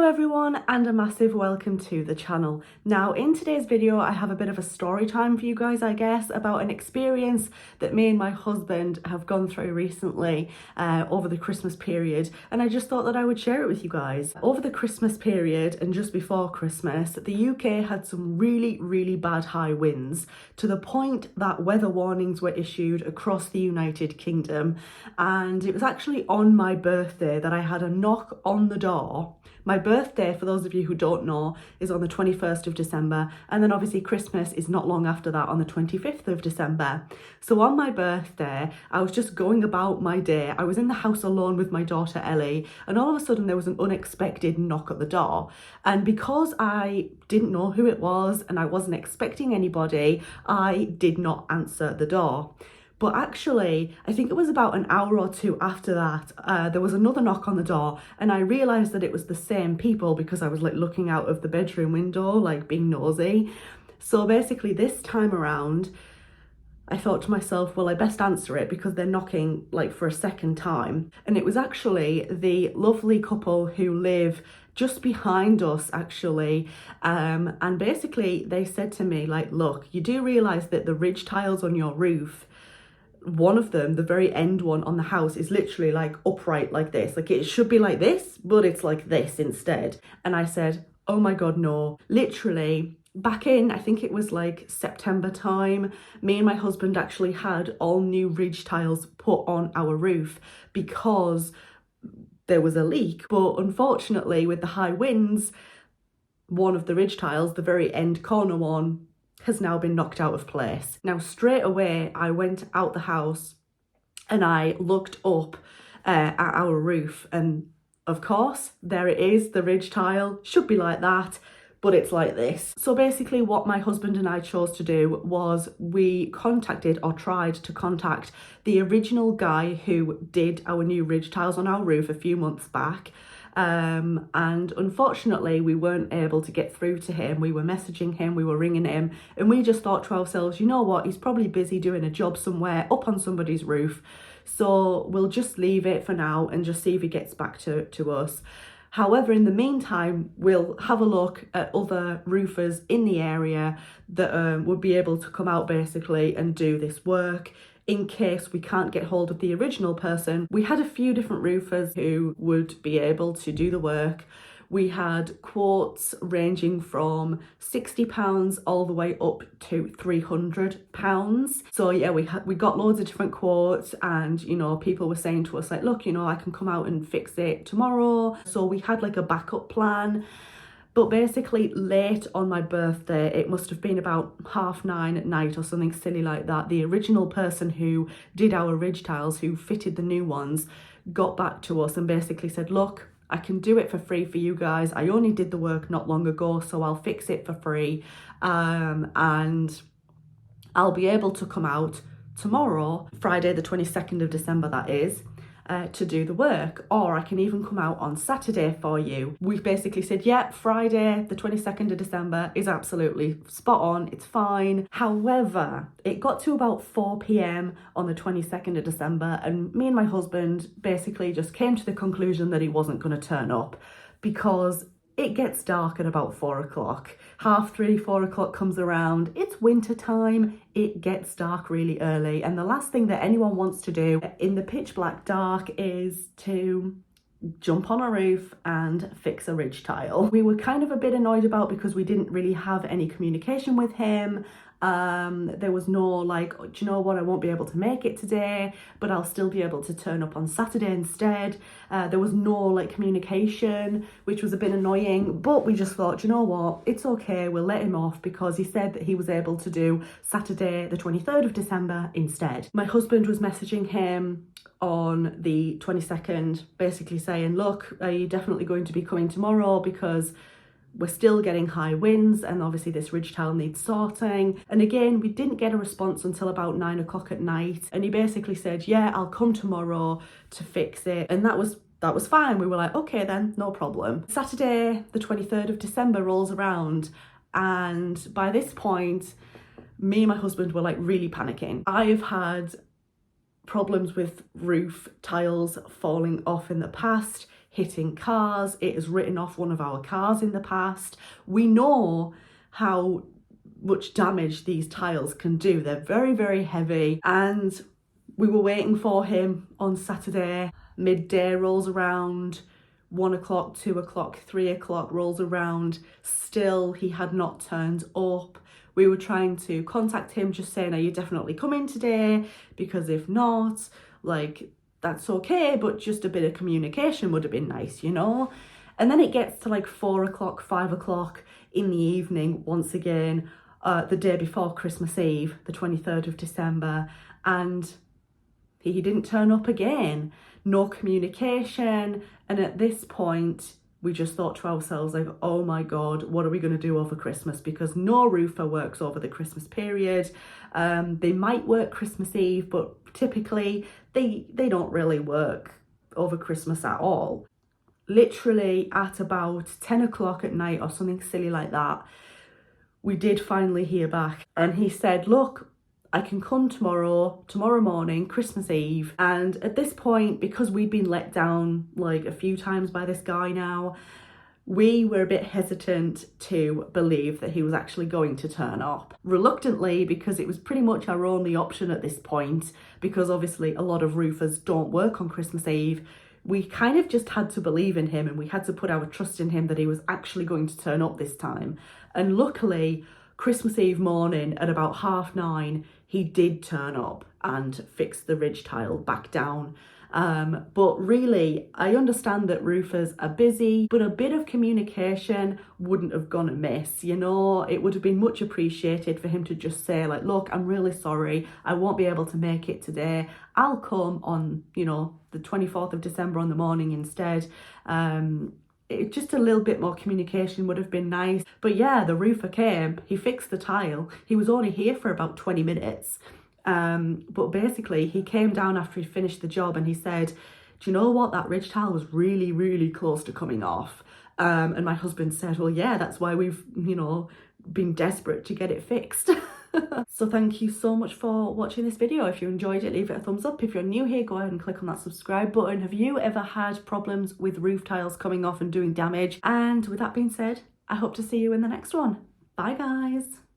everyone, and a massive welcome to the channel. Now in today's video I have a bit of a story time for you guys, I guess, about an experience that me and my husband have gone through recently over the Christmas period, and I just thought that I would share it with you guys. Over the Christmas period and just before Christmas, the UK had some really bad high winds, to the point that weather warnings were issued across the United Kingdom. And it was actually on my birthday that I had a knock on the door. My birthday, for those of you who don't know, is on the 21st of December, and then obviously Christmas is not long after that, on the 25th of December. So on my birthday, I was just going about my day. I was in the house alone with my daughter Ellie, and all of a sudden there was an unexpected knock at the door. And because I didn't know who it was and I wasn't expecting anybody, I did not answer the door. But actually, I think it was about an hour or two after that, there was another knock on the door, and I realised that it was the same people because I was like looking out of the bedroom window, like being nosy. So basically this time around, I thought to myself, well, I best answer it because they're knocking like for a second time. And it was actually the lovely couple who live just behind us, actually. And basically they said to me, like, look, you do realise that the ridge tiles on your roof, one of them, the very end one on the house, is literally like upright like this. Like it should be like this, but it's like this instead. And I said, oh my God, no. Literally back in, I think it was like September time, me and my husband actually had all new ridge tiles put on our roof because there was a leak. But unfortunately with the high winds, one of the ridge tiles, the very end corner one, has now been knocked out of place. Now straight away I went out the house and I looked up at our roof, and of course there it is, the ridge tile should be like that, but it's like this. So basically what my husband and I chose to do was we contacted, or tried to contact, the original guy who did our new ridge tiles on our roof a few months back. And unfortunately we weren't able to get through to him. We were messaging him, we were ringing him, and we just thought to ourselves, you know what, he's probably busy doing a job somewhere up on somebody's roof, so we'll just leave it for now and just see if he gets back to us. However, in the meantime, we'll have a look at other roofers in the area that would be able to come out basically and do this work, in case we can't get hold of the original person. We had a few different roofers who would be able to do the work. We had quotes ranging from £60 all the way up to £300. So yeah, we got loads of different quotes, and you know, people were saying to us like, look, you know, I can come out and fix it tomorrow. So we had like a backup plan. But basically late on my birthday, it must have been about 9:30 at night or something silly like that, the original person who did our ridge tiles, who fitted the new ones, got back to us and basically said, look, I can do it for free for you guys. I only did the work not long ago, so I'll fix it for free. And I'll be able to come out tomorrow, Friday the 22nd of December that is, to do the work, or I can even come out on Saturday for you. We basically said, yeah, Friday the 22nd of December is absolutely spot on, it's fine. However, it got to about 4 p.m. on the 22nd of December, and me and my husband basically just came to the conclusion that he wasn't going to turn up, because it gets dark at about 4 o'clock. 3:30, 4 o'clock comes around, it's winter time, it gets dark really early, and the last thing that anyone wants to do in the pitch black dark is to jump on a roof and fix a ridge tile. We were kind of a bit annoyed about, because we didn't really have any communication with him. There was no like, do you know what, I won't be able to make it today, but I'll still be able to turn up on Saturday instead. There was no like communication, which was a bit annoying, but we just thought, you know what, it's okay, we'll let him off, because he said that he was able to do Saturday the 23rd of December instead. My husband was messaging him on the 22nd basically saying, look, are you definitely going to be coming tomorrow, because we're still getting high winds and obviously this ridge tile needs sorting. And again, we didn't get a response until about 9 o'clock at night, and he basically said, yeah, I'll come tomorrow to fix it. And that was fine. We were like, okay then, no problem. Saturday the 23rd of December rolls around, and by this point me and my husband were like really panicking. I've had problems with roof tiles falling off in the past. hitting cars. It has written off one of our cars in the past. We know how much damage these tiles can do. They're very, very heavy, and we were waiting for him on Saturday. Midday rolls around, 1 o'clock, 2 o'clock, 3 o'clock rolls around. Still, he had not turned up. We were trying to contact him, just saying, are you definitely coming today? Because if not, like, that's okay, but just a bit of communication would have been nice, you know? And then it gets to like 4 o'clock, 5 o'clock in the evening, once again, the day before Christmas Eve, the 23rd of December, and he didn't turn up again. No communication. And at this point, we just thought to ourselves, like, oh my God, what are we going to do over Christmas? Because no roofer works over the Christmas period. They might work Christmas Eve, but typically they don't really work over Christmas at all. Literally at about 10 o'clock at night or something silly like that, we did finally hear back. And he said, look, I can come tomorrow morning, Christmas Eve. And at this point, because we'd been let down like a few times by this guy now, we were a bit hesitant to believe that he was actually going to turn up. Reluctantly, because it was pretty much our only option at this point, because obviously a lot of roofers don't work on Christmas Eve. We kind of just had to believe in him, and we had to put our trust in him that he was actually going to turn up this time. And luckily, Christmas Eve morning at about 9:30, he did turn up and fix the ridge tile back down. But really, I understand that roofers are busy, but a bit of communication wouldn't have gone amiss, you know? It would have been much appreciated for him to just say, like, look, I'm really sorry, I won't be able to make it today. I'll come on, you know, the 24th of December on the morning instead. Just a little bit more communication would have been nice. But yeah, the roofer came, he fixed the tile. He was only here for about 20 minutes. But basically he came down after he'd finished the job and he said, do you know what? That ridge tile was really, really close to coming off. And my husband said, well, yeah, that's why we've, you know, been desperate to get it fixed. So thank you so much for watching this video. If you enjoyed it, leave it a thumbs up. If you're new here, go ahead and click on that subscribe button. Have you ever had problems with roof tiles coming off and doing damage? And with that being said, I hope to see you in the next one. Bye guys.